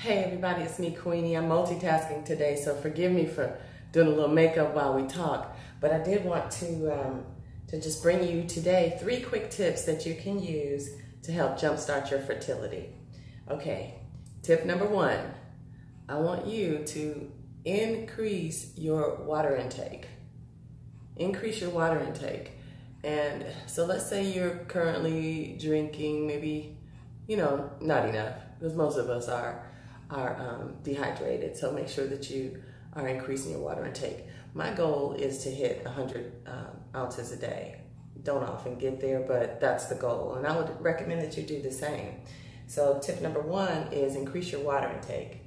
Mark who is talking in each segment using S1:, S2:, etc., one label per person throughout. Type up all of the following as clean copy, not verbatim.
S1: Hey everybody, it's me, Queenie. I'm multitasking today, so forgive me for doing a little makeup while we talk. But I did want to just bring you today 3 quick tips that you can use to help jumpstart your fertility. Okay, tip number 1, I want you to increase your water intake. Increase your water intake. And so let's say you're currently drinking maybe, not enough, because most of us are dehydrated. So make sure that you are increasing your water intake. My goal is to hit 100 ounces a day. Don't often get there, but that's the goal. And I would recommend that you do the same. So tip number 1 is increase your water intake.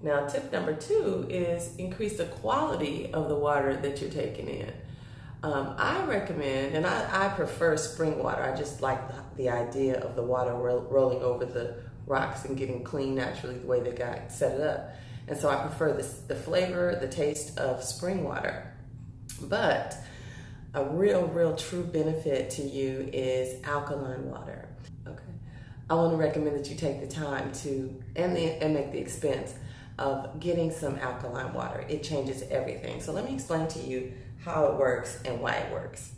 S1: Now tip number 2 is increase the quality of the water that you're taking in. I recommend, and I prefer spring water. I just like the idea of the water rolling over the rocks and getting clean naturally the way that God set it up. And so I prefer the flavor, the taste of spring water. But a real true benefit to you is alkaline water. Okay, I want to recommend that you take the time to and make the expense of getting some alkaline water. It changes everything. So let me explain to you how it works and why it works.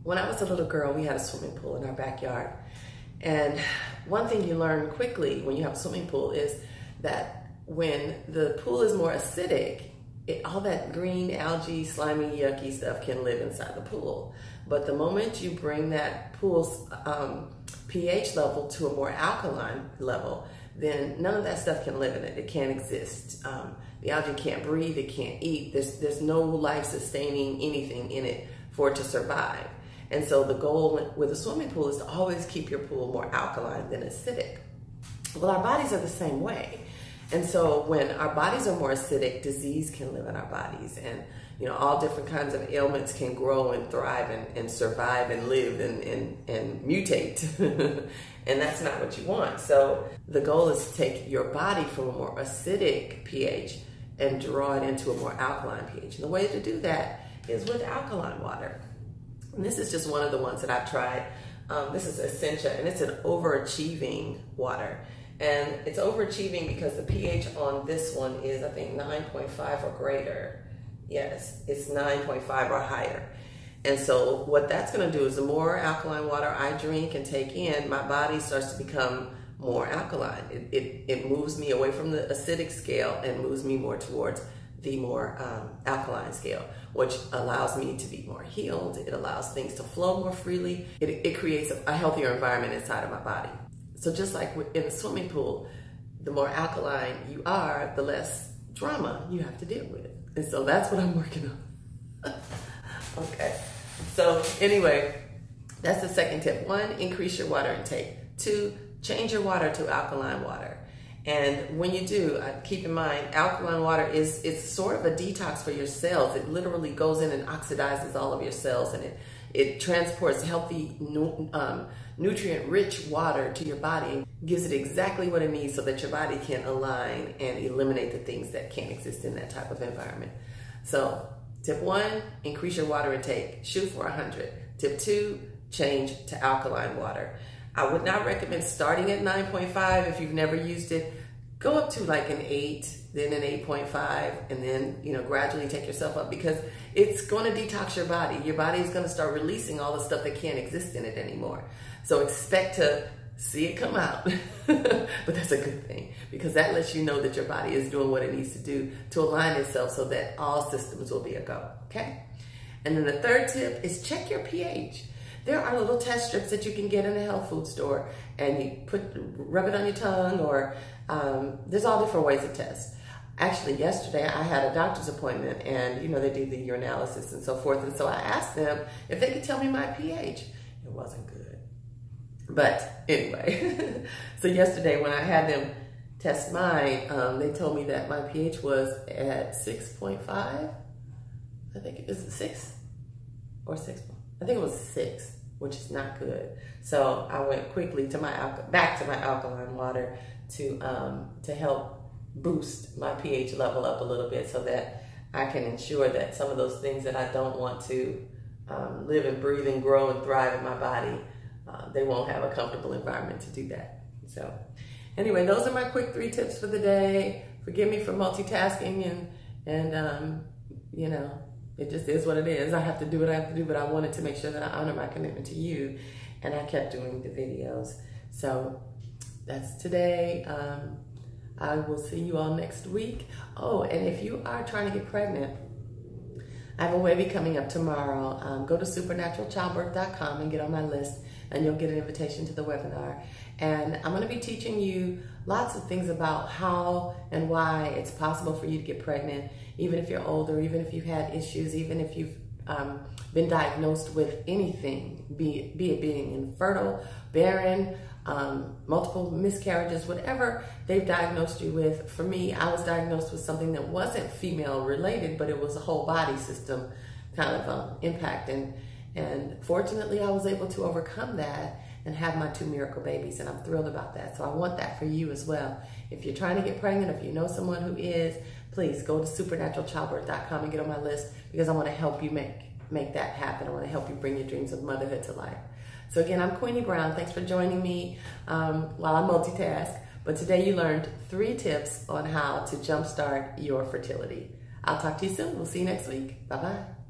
S1: When I was a little girl, we had a swimming pool in our backyard. And one thing you learn quickly when you have a swimming pool is that when the pool is more acidic, all that green algae, slimy, yucky stuff can live inside the pool. But the moment you bring that pool's pH level to a more alkaline level, then none of that stuff can live in it. It can't exist. The algae can't breathe, it can't eat. There's no life-sustaining anything in it for it to survive. And so the goal with a swimming pool is to always keep your pool more alkaline than acidic. Well, our bodies are the same way. And so when our bodies are more acidic, disease can live in our bodies. And all different kinds of ailments can grow and thrive and survive and live and mutate. And that's not what you want. So the goal is to take your body from a more acidic pH and draw it into a more alkaline pH. And the way to do that is with alkaline water. And this is just one of the ones that I've tried. This is Essentia, and it's an overachieving water. And it's overachieving because the pH on this one is, I think, 9.5 or greater. Yes, it's 9.5 or higher. And so what that's going to do is the more alkaline water I drink and take in, my body starts to become more alkaline. It moves me away from the acidic scale and moves me more towards the more alkaline scale, which allows me to be more healed. It allows things to flow more freely. It creates a healthier environment inside of my body. So just like in the swimming pool, the more alkaline you are, the less drama you have to deal with. And so that's what I'm working on. Okay. So anyway, that's the second tip. 1, increase your water intake. 2, change your water to alkaline water. And when you do, keep in mind, alkaline water it's sort of a detox for your cells. It literally goes in and oxidizes all of your cells, and it transports healthy, nutrient-rich water to your body, gives it exactly what it needs so that your body can align and eliminate the things that can't exist in that type of environment. So tip 1, increase your water intake. Shoot for 100. Tip 2, change to alkaline water. I would not recommend starting at 9.5 if you've never used it. Go up to like an 8, then an 8.5, and then gradually take yourself up, because it's going to detox your body. Your body is going to start releasing all the stuff that can't exist in it anymore. So expect to see it come out. But that's a good thing, because that lets you know that your body is doing what it needs to do to align itself so that all systems will be a go. Okay? And then the third tip is check your pH. There are little test strips that you can get in a health food store, and you rub it on your tongue, or there's all different ways to test. Actually, yesterday I had a doctor's appointment, and they do the urinalysis and so forth, and so I asked them if they could tell me my pH. It wasn't good. But anyway, so yesterday when I had them test mine, they told me that my pH was at 6.5. I think it was 6 or 6. I think it was 6, which is not good. So I went quickly to back to my alkaline water to help boost my pH level up a little bit, so that I can ensure that some of those things that I don't want to live and breathe and grow and thrive in my body, they won't have a comfortable environment to do that. So Anyway, those are my quick 3 tips for the day. Forgive me for multitasking and you know, it just is what it is. I have to do what I have to do, but I wanted to make sure that I honor my commitment to you, and I kept doing the videos. So that's today. I will see you all next week. Oh, and if you are trying to get pregnant, I have a webinar coming up tomorrow. Go to supernaturalchildbirth.com and get on my list, and you'll get an invitation to the webinar. And I'm going to be teaching you lots of things about how and why it's possible for you to get pregnant, even if you're older, even if you've had issues, even if you've been diagnosed with anything, be it being infertile, barren, multiple miscarriages, whatever they've diagnosed you with. For me, I was diagnosed with something that wasn't female related, but it was a whole body system kind of impact. And fortunately, I was able to overcome that and have my 2 miracle babies, and I'm thrilled about that. So I want that for you as well. If you're trying to get pregnant, if you know someone who is, please go to supernaturalchildbirth.com and get on my list, because I want to help you make that happen. I want to help you bring your dreams of motherhood to life. So again, I'm Queenie Brown. Thanks for joining me while I multitask. But today you learned 3 tips on how to jumpstart your fertility. I'll talk to you soon. We'll see you next week. Bye-bye.